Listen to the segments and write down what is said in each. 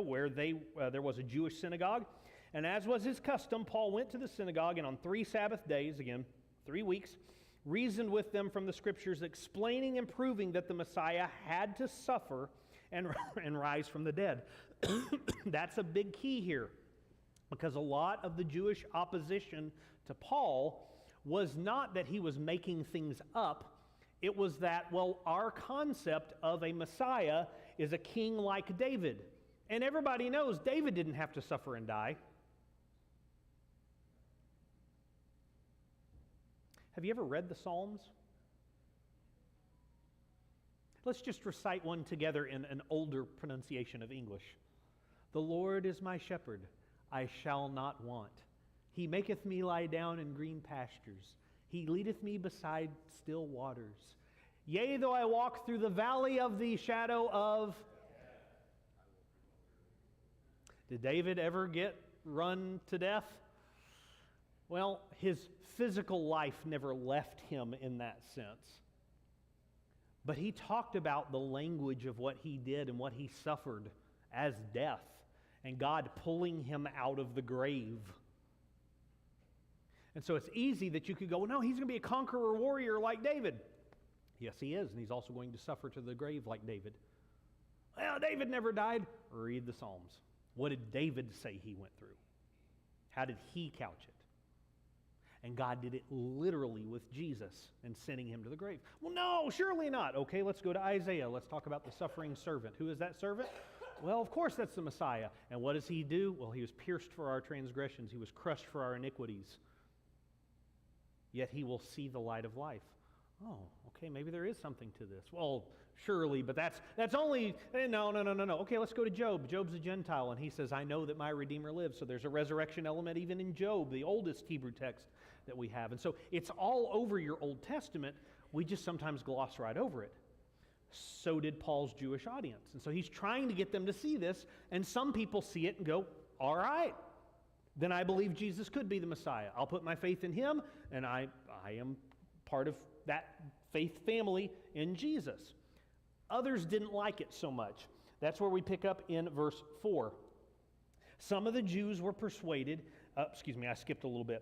Thessalonica, where there was a Jewish synagogue. And as was his custom, Paul went to the synagogue, and on 3 Sabbath days, again, 3 weeks, reasoned with them from the Scriptures, explaining and proving that the Messiah had to suffer and rise from the dead. That's a big key here, because a lot of the Jewish opposition to Paul was not that he was making things up. It was that, well, our concept of a Messiah is a king like David. And everybody knows David didn't have to suffer and die. Have you ever read the Psalms? Let's just recite one together in an older pronunciation of English. The Lord is my shepherd, I shall not want. He maketh me lie down in green pastures. He leadeth me beside still waters. Yea, though I walk through the valley of the shadow of... Did David ever get run to death? Well, his physical life never left him in that sense. But he talked about the language of what he did and what he suffered as death, and God pulling him out of the grave. And so it's easy that you could go, no, he's going to be a conqueror warrior like David. Yes, he is, and he's also going to suffer to the grave like David. Well, David never died. Read the Psalms. What did David say he went through? How did he couch it? And God did it literally with Jesus and sending him to the grave. Well, no, surely not. Okay, let's go to Isaiah. Let's talk about the suffering servant. Who is that servant? Well, of course, that's the Messiah. And what does he do? Well, he was pierced for our transgressions. He was crushed for our iniquities. Yet he will see the light of life. Oh, okay, maybe there is something to this. Well, surely, but that's only, no. Okay, let's go to Job. Job's a Gentile, and he says, I know that my Redeemer lives. So there's a resurrection element even in Job, the oldest Hebrew text that we have. And so it's all over your Old Testament. We just sometimes gloss right over it. So did Paul's Jewish audience. And so he's trying to get them to see this, and some people see it and go, all right, then I believe Jesus could be the Messiah. I'll put my faith in him, and I am part of that faith family in Jesus. Others didn't like it so much. That's where we pick up in verse 4. Some of the Jews were persuaded, I skipped a little bit,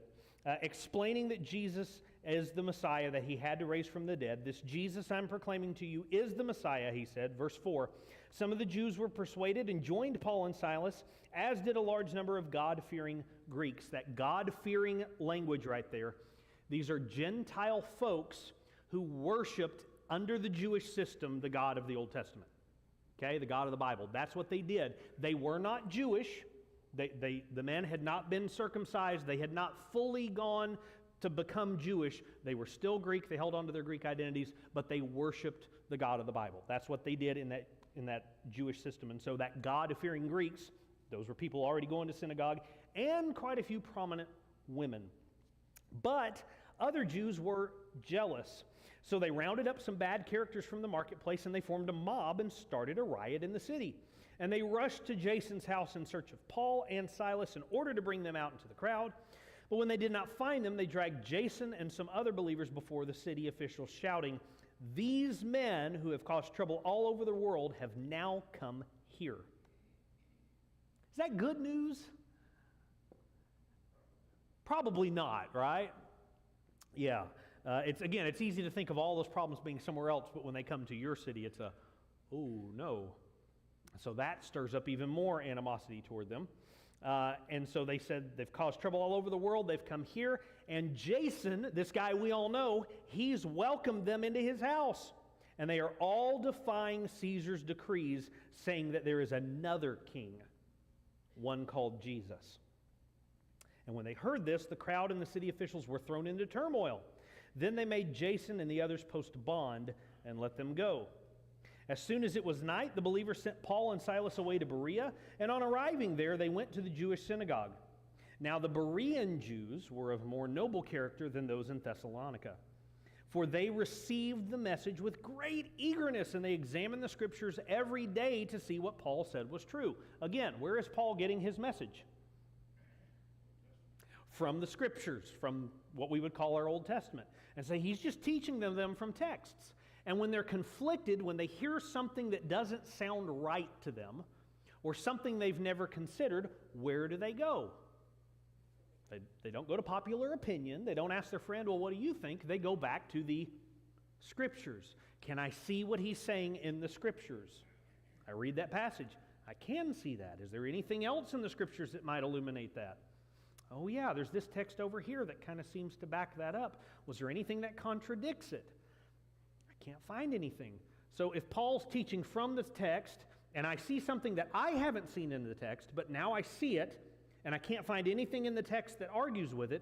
explaining that Jesus is the Messiah that he had to raise from the dead. This Jesus I'm proclaiming to you is the Messiah, he said. Verse 4, some of the Jews were persuaded and joined Paul and Silas, as did a large number of God-fearing Greeks. That God-fearing language right there. These are Gentile folks who worshiped under the Jewish system the God of the Old Testament. Okay, the God of the Bible. That's what they did. They were not Jewish. The men had not been circumcised. They had not fully gone to become Jewish. They were still Greek. They held on to their Greek identities, but they worshiped the God of the Bible. That's what they did in that Jewish system. And so that God-fearing Greeks, those were people already going to synagogue, and quite a few prominent women. But other Jews were jealous. So they rounded up some bad characters from the marketplace, and they formed a mob and started a riot in the city. And they rushed to Jason's house in search of Paul and Silas in order to bring them out into the crowd. But when they did not find them, they dragged Jason and some other believers before the city officials, shouting, "These men who have caused trouble all over the world have now come here." Is that good news? Probably not, right? Yeah. It's easy to think of all those problems being somewhere else, but when they come to your city, it's oh no. So that stirs up even more animosity toward them. And so they said they've caused trouble all over the world. They've come here. And Jason, this guy we all know, he's welcomed them into his house. And they are all defying Caesar's decrees, saying that there is another king, one called Jesus. And when they heard this, the crowd and the city officials were thrown into turmoil. Then they made Jason and the others post bond and let them go. As soon as it was night, the believers sent Paul and Silas away to Berea, and on arriving there, they went to the Jewish synagogue. Now the Berean Jews were of more noble character than those in Thessalonica, for they received the message with great eagerness, and they examined the Scriptures every day to see what Paul said was true. Again, where is Paul getting his message? From the Scriptures, from what we would call our Old Testament. And so he's just teaching them from texts. And when they're conflicted, when they hear something that doesn't sound right to them, or something they've never considered, where do they go? They don't go to popular opinion. They don't ask their friend, well, what do you think? They go back to the Scriptures. Can I see what he's saying in the Scriptures? I read that passage. I can see that. Is there anything else in the Scriptures that might illuminate that? Oh yeah, there's this text over here that kind of seems to back that up. Was there anything that contradicts it? I can't find anything. So if Paul's teaching from this text, and I see something that I haven't seen in the text, but now I see it, and I can't find anything in the text that argues with it,